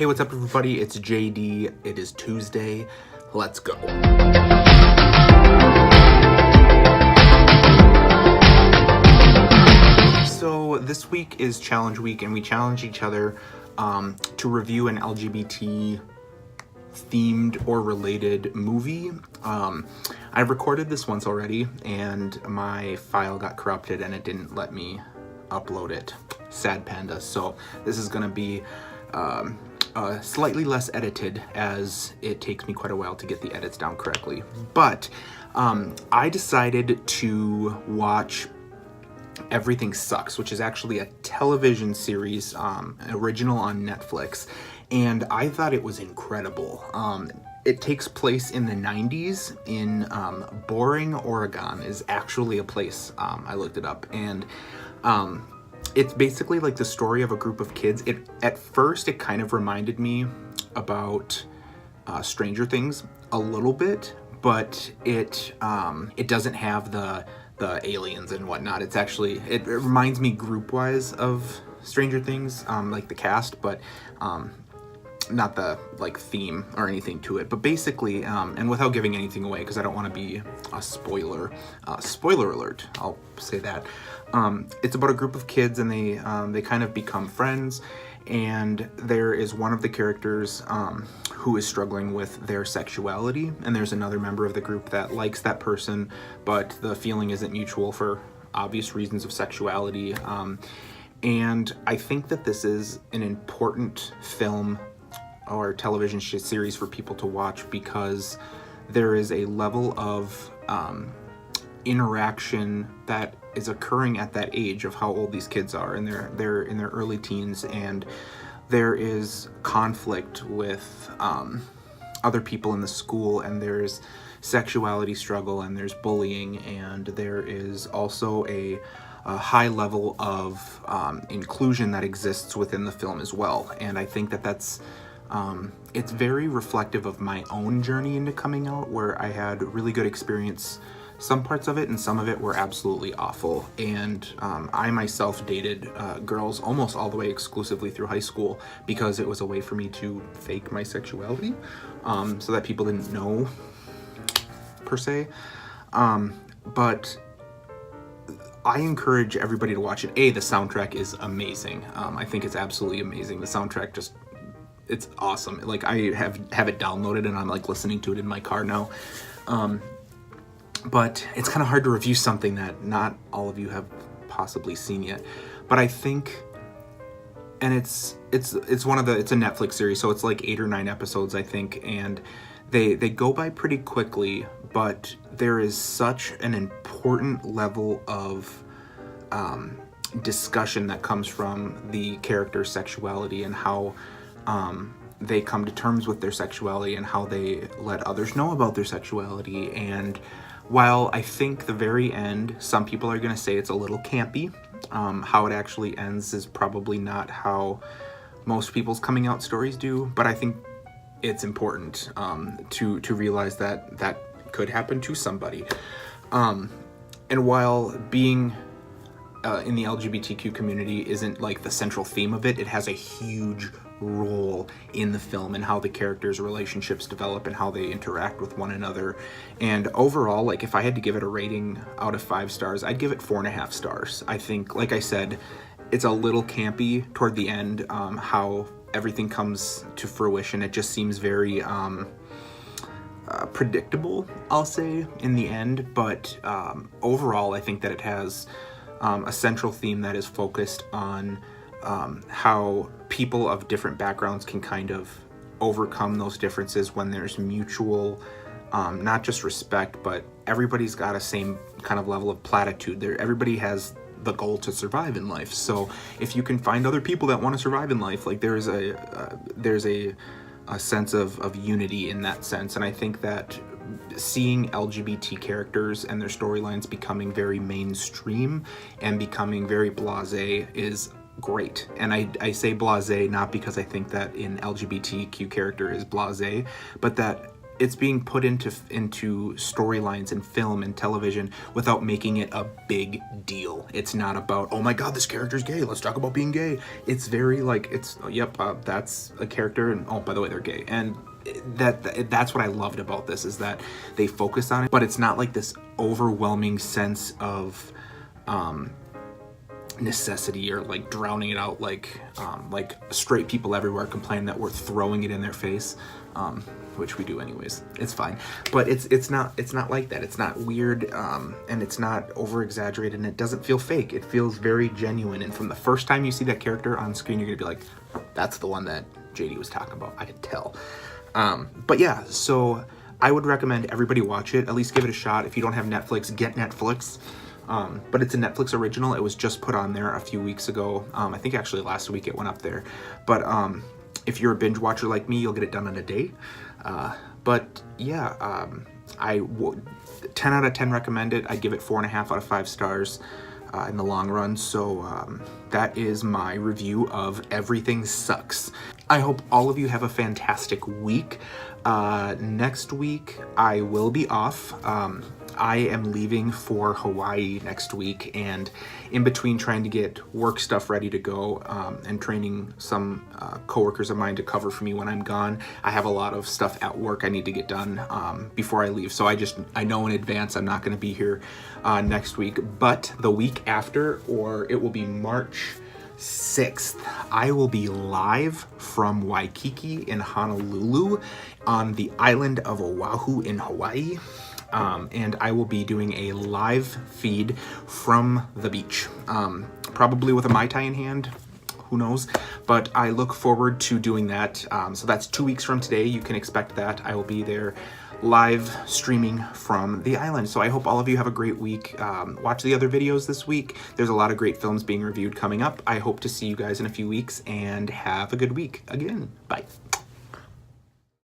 Hey, what's up everybody? It's JD. It is Tuesday. Let's go. So this week is challenge week and we challenge each other to review an LGBT themed or related movie. I've recorded this once already and my file got corrupted and it didn't let me upload it. Sad panda. So this is going to be slightly less edited, as it takes me quite a while to get the edits down correctly. But I decided to watch Everything Sucks, which is actually a television series, original on Netflix, and I thought it was incredible. It takes place in the 90s in Boring, Oregon is actually a place. I looked it up, and it's basically like the story of a group of kids. At first, it kind of reminded me about Stranger Things a little bit, but it doesn't have the aliens and whatnot. It reminds me group-wise of Stranger Things, like the cast, but not the like theme or anything to it. But basically, and without giving anything away, because I don't want to be a spoiler alert, I'll say that. It's about a group of kids, and they kind of become friends, and there is one of the characters who is struggling with their sexuality, and there's another member of the group that likes that person, but the feeling isn't mutual for obvious reasons of sexuality. And I think that this is an important film or television series for people to watch, because there is a level of interaction that is occurring at that age of how old these kids are, and they're in their early teens, and there is conflict with other people in the school, and there's sexuality struggle, and there's bullying, and there is also a high level of inclusion that exists within the film as well. And I think that that's it's very reflective of my own journey into coming out, where I had really good experience some parts of it, and some of it were absolutely awful. And I myself dated girls almost all the way exclusively through high school, because it was a way for me to fake my sexuality, so that people didn't know, per se. But I encourage everybody to watch it. The soundtrack is amazing. I think it's absolutely amazing. The soundtrack it's awesome. Like, I have it downloaded and I'm like listening to it in my car now. But it's kind of hard to review something that not all of you have possibly seen yet. But I think, and it's it's a Netflix series, so it's like 8 or 9 episodes, I think, and they go by pretty quickly, but there is such an important level of discussion that comes from the character's sexuality, and how they come to terms with their sexuality, and how they let others know about their sexuality. And while I think the very end, some people are going to say it's a little campy, how it actually ends is probably not how most people's coming out stories do, but I think it's important to realize that could happen to somebody. And while being in the LGBTQ community isn't like the central theme of it, it has a huge role in the film, and how the characters' relationships develop and how they interact with one another. And overall, like, if I had to give it a rating out of 5 stars, I'd give it 4.5 stars. I think, like I said, it's a little campy toward the end, how everything comes to fruition. It just seems very predictable, I'll say, in the end. But overall, I think that it has a central theme that is focused on how people of different backgrounds can kind of overcome those differences when there's mutual, not just respect, but everybody's got a same kind of level of platitude. Everybody has the goal to survive in life. So if you can find other people that want to survive in life, like, there's a sense of unity in that sense. And I think that seeing LGBT characters and their storylines becoming very mainstream and becoming very blasé is great. And I say blasé not because I think that an LGBTQ character is blasé, but that it's being put into storylines and film and television without making it a big deal. It's not about, oh my god, this character's gay, let's talk about being gay. It's very like, it's, yep, that's a character, and oh, by the way, they're gay. And that's what I loved about this, is that they focus on it, but it's not like this overwhelming sense of necessity, or like drowning it out, like straight people everywhere complain that we're throwing it in their face, which we do anyways. It's fine, but it's not like that. It's not weird, and it's not over exaggerated, and it doesn't feel fake. It feels very genuine, and from the first time you see that character on screen, you're gonna be like, that's the one that JD was talking about. I could tell. But yeah, so I would recommend everybody watch it. At least give it a shot. If you don't have Netflix, get Netflix. But it's a Netflix original. It was just put on there a few weeks ago. I think actually last week it went up there. But if you're a binge watcher like me, you'll get it done in a day. But yeah, I would 10 out of 10 recommend it. I give it 4.5 out of 5 stars in the long run. So that is my review of Everything Sucks. I hope all of you have a fantastic week. Next week I will be off. I am leaving for Hawaii next week, and in between trying to get work stuff ready to go, and training some coworkers of mine to cover for me when I'm gone, I have a lot of stuff at work I need to get done before I leave. So I know in advance I'm not going to be here next week, but the week after, or it will be March 6th, I will be live from Waikiki in Honolulu on the island of Oahu in Hawaii. And I will be doing a live feed from the beach, probably with a Mai Tai in hand, who knows, but I look forward to doing that. So that's 2 weeks from today. You can expect that. I will be there live streaming from the island. So I hope all of you have a great week. Watch the other videos this week. There's a lot of great films being reviewed coming up. I hope to see you guys in a few weeks, and have a good week again. Bye.